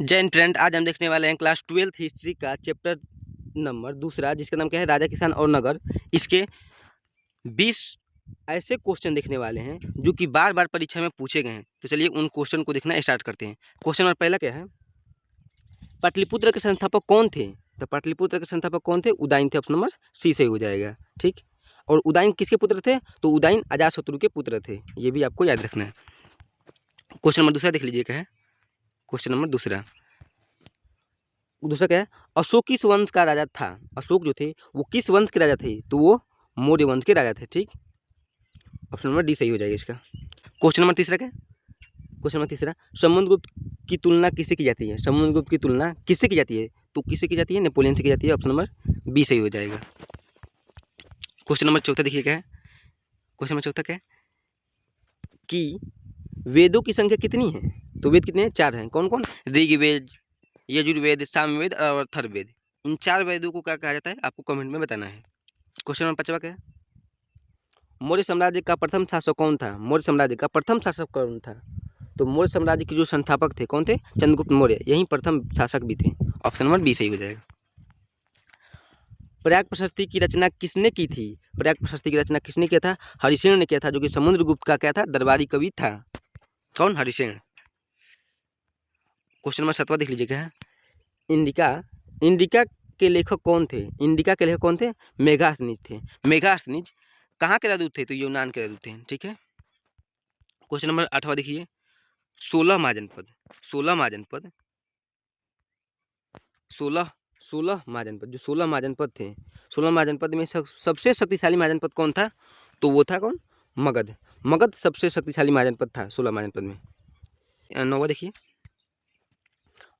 जय हिंद फ्रेंड, आज हम देखने वाले हैं क्लास 12th हिस्ट्री का चैप्टर नंबर दूसरा, जिसका नाम क्या है, राजा किसान और नगर। इसके 20 ऐसे क्वेश्चन देखने वाले हैं जो कि बार बार परीक्षा में पूछे गए हैं। तो चलिए उन क्वेश्चन को देखना स्टार्ट करते हैं। क्वेश्चन नंबर पहला क्या है, पाटलिपुत्र के संस्थापक कौन थे? तो पाटलिपुत्र के संस्थापक कौन थे? उदयन थे। ऑप्शन नंबर सी सही हो जाएगा। ठीक, और उदयन किसके पुत्र थे? तो उदयन अजातशत्रु के पुत्र थे। ये भी आपको याद रखना है। क्वेश्चन नंबर दूसरा देख लीजिए क्या है। क्वेश्चन नंबर दूसरा क्या है, अशोक किस वंश का राजा था? अशोक जो थे वो किस वंश के राजा थे? तो वो मौर्य वंश के राजा थे। ठीक, ऑप्शन नंबर डी सही हो जाएगा इसका। क्वेश्चन नंबर तीसरा क्या है? क्वेश्चन नंबर तीसरा, समुद्रगुप्त की तुलना किससे की जाती है? समुद्रगुप्त की तुलना किससे की जाती है? तो किससे की जाती है? नेपोलियन से की जाती है। ऑप्शन नंबर बी सही हो जाएगा। क्वेश्चन नंबर चौथा देखिए क्या है। क्वेश्चन नंबर चौथा क्या है कि वेदों की संख्या कितनी है? तो वेद कितने हैं? 4 हैं। कौन कौन? ऋग्वेद, यजुर्वेद, सामवेद और अथर्ववेद। इन 4 वेदों को क्या कहा जाता है? आपको कमेंट में बताना है। क्वेश्चन नंबर 5वां क्या है, मौर्य साम्राज्य का प्रथम शासक कौन था? मौर्य साम्राज्य का प्रथम शासक कौन था? तो मौर्य साम्राज्य के जो संस्थापक थे कौन थे? चंद्रगुप्त मौर्य, यही प्रथम शासक भी थे। ऑप्शन नंबर बी सही हो जाएगा। प्रयाग प्रशस्ति की रचना किसने की थी? प्रयाग प्रशस्ति की रचना किसने किया था? हरिसेन ने किया था, जो कि समुद्रगुप्त का क्या था? दरबारी कवि था। कौन? हरिसेन। क्वेश्चन नंबर 7वां देख लीजिए क्या है, इंडिका के लेखक कौन थे? इंडिका के लेखक कौन थे? मेगास्थनीज थे। मेगास्थनीज कहाँ के राजदूत थे? तो यूनान के राजदूत थे। ठीक है। क्वेश्चन नंबर 8वां देखिए, 16 महाजनपद, 16 महाजनपद, 16 महाजनपद, जो 16 महाजनपद थे, 16 महाजनपद में सबसे शक्तिशाली महाजनपद कौन था? तो वो था कौन? मगध। मगध सबसे शक्तिशाली महाजनपद था 16 महाजनपद में। 9वां देखिए,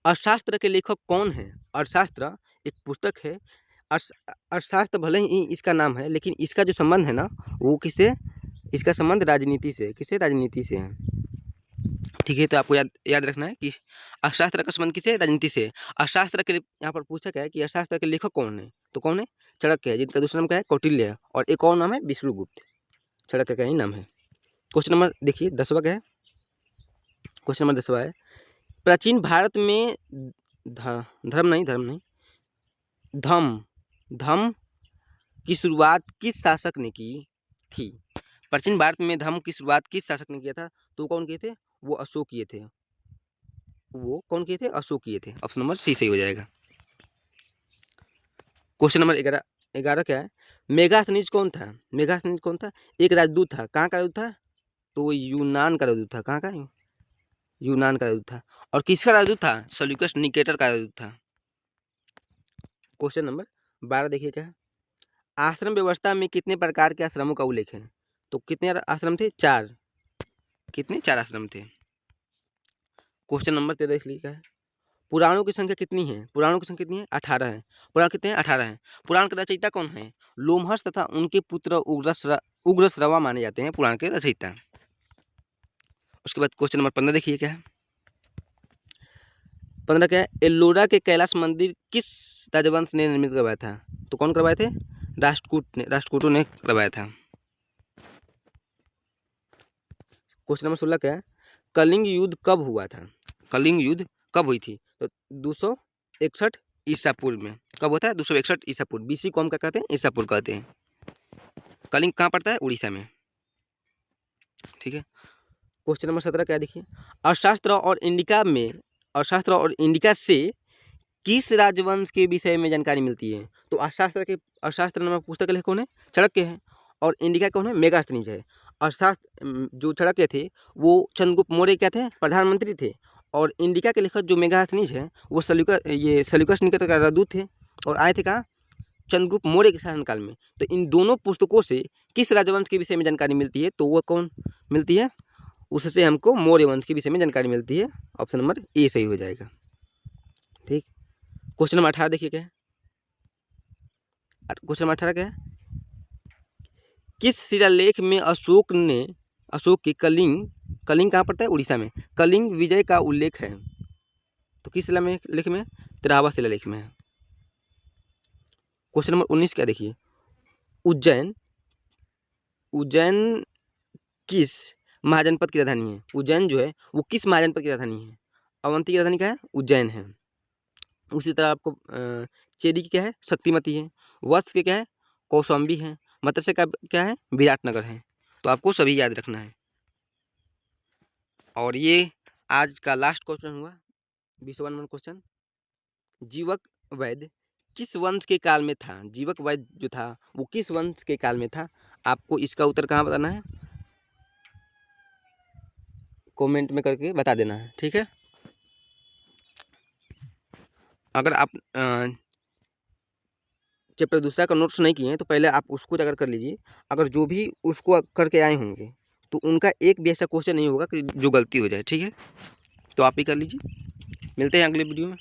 अर्थशास्त्र के लेखक कौन है? अर्थशास्त्र एक पुस्तक है। अर्थशास्त्र भले ही इसका नाम है, लेकिन इसका जो संबंध है ना, वो किससे? इसका संबंध राजनीति से। किससे? राजनीति से है। ठीक है, तो आपको याद रखना है कि अर्थशास्त्र का संबंध किससे? राजनीति से। अर्थशास्त्र के यहाँ पर पूछा गया है कि अर्थशास्त्र के लेखक कौन है? तो कौन है? चाणक्य है, जिनका दूसरा नाम क्या है? कौटिल्य है, और एक और नाम है विष्णुगुप्त। चाणक्य का ही नाम है। क्वेश्चन नंबर देखिए 10वां क्या है। क्वेश्चन नंबर 10वां है, प्राचीन भारत में धम्म की शुरुआत किस शासक ने की थी? प्राचीन भारत में धम्म की शुरुआत किस शासक ने किया था? तो कौन किए थे? वो अशोक किए थे। वो कौन किए थे? अशोक किए थे। ऑप्शन नंबर सी सही हो जाएगा। क्वेश्चन नंबर 11 क्या है, मेगास्थनीज कौन था? मेगास्थनीज कौन था? एक राजदूत था। कहाँ का राजदूत था? तो वो यूनान का राजदूत था। कहाँ का? यूनान का राजदूत था। और किसका राजदूत था? सेल्यूकस निकेटर का राजदूत था। क्वेश्चन नंबर 12 देखिए क्या है, आश्रम व्यवस्था में कितने प्रकार के आश्रमों का उल्लेख है? तो कितने आश्रम थे? 4। कितने? 4 आश्रम थे। क्वेश्चन नंबर 13 देख लीजिए क्या है, पुराणों की संख्या कितनी है? पुराणों की संख्या कितनी है? 18 है। पुराण कितने हैं? 18 हैं। पुराण के रचयिता कौन है? लोमहर्ष तथा उनके पुत्र उग्रश्रवा माने जाते हैं पुराण के रचयिता। उसके बाद क्वेश्चन नंबर 15 देखिए क्या है, 15 क्या है, एल्लोरा के कैलाश मंदिर किस राजवंश ने निर्मित करवाया था? तो कौन करवाए थे? राष्ट्रकूटों ने करवाया था। क्वेश्चन नंबर 16 क्या है, कलिंग युद्ध कब हुआ था? कलिंग युद्ध कब हुई थी? तो 261 ईसा पूर्व में। कब होता है? 261 ईसा पूर्व। बीसी को हम क्या कहते हैं? ईसा पूर्व कहते हैं। कलिंग कहाँ पड़ता है? उड़ीसा में। ठीक है। क्वेश्चन नंबर 17 क्या देखिए, अर्थशास्त्र और इंडिका से किस राजवंश के विषय में जानकारी मिलती है? तो अर्थशास्त्र नामक पुस्तक के लेखक कौन है? चाणक्य है। और इंडिका कौन है? मेगास्थनीज है। अर्थशास्त्र जो चाणक्य थे वो चंद्रगुप्त मौर्य क्या थे? प्रधानमंत्री थे। और इंडिका के लेखक जो मेगास्थनीज है वो सेल्यूकस निकेटर का राजदूत थे, और आए थे कहाँ? चंद्रगुप्त मौर्य के शासनकाल में। तो इन दोनों पुस्तकों से किस राजवंश के विषय में जानकारी मिलती है? तो वो कौन मिलती है? उससे हमको मौर्य वंश के विषय में जानकारी मिलती है। ऑप्शन नंबर ए सही हो जाएगा। ठीक। क्वेश्चन नंबर 18 देखिए क्या है, क्वेश्चन नंबर 18 क्या है, किस शिलालेख में अशोक के कलिंग कहाँ पड़ता है? उड़ीसा में। कलिंग विजय का उल्लेख है? तो किस शिलालेख में? 13वां शिलालेख में है। क्वेश्चन नंबर 19 क्या देखिए, उज्जैन किस महाजनपद की राजधानी है? उज्जैन जो है वो किस महाजनपद की राजधानी है? अवंती की राजधानी क्या है? उज्जैन है। उसी तरह आपको चेदी की क्या है? शक्तिमती है। वत्स के क्या है? कौशाम्बी है। मत्स्य का क्या है? विराटनगर है। तो आपको सभी याद रखना है। और ये आज का लास्ट क्वेश्चन हुआ 20वां नंबर क्वेश्चन। जीवक वैद्य किस वंश के काल में था? जीवक वैद्य जो था वो किस वंश के काल में था? आपको इसका उत्तर कहाँ बताना है? कमेंट में करके बता देना है, ठीक है। अगर आप चैप्टर दूसरा का नोट्स नहीं किए हैं तो पहले आप उसको जाकर कर लीजिए। अगर जो भी उसको करके आए होंगे तो उनका एक भी ऐसा क्वेश्चन नहीं होगा कि जो गलती हो जाए, ठीक है। तो आप ही कर लीजिए। मिलते हैं अगले वीडियो में।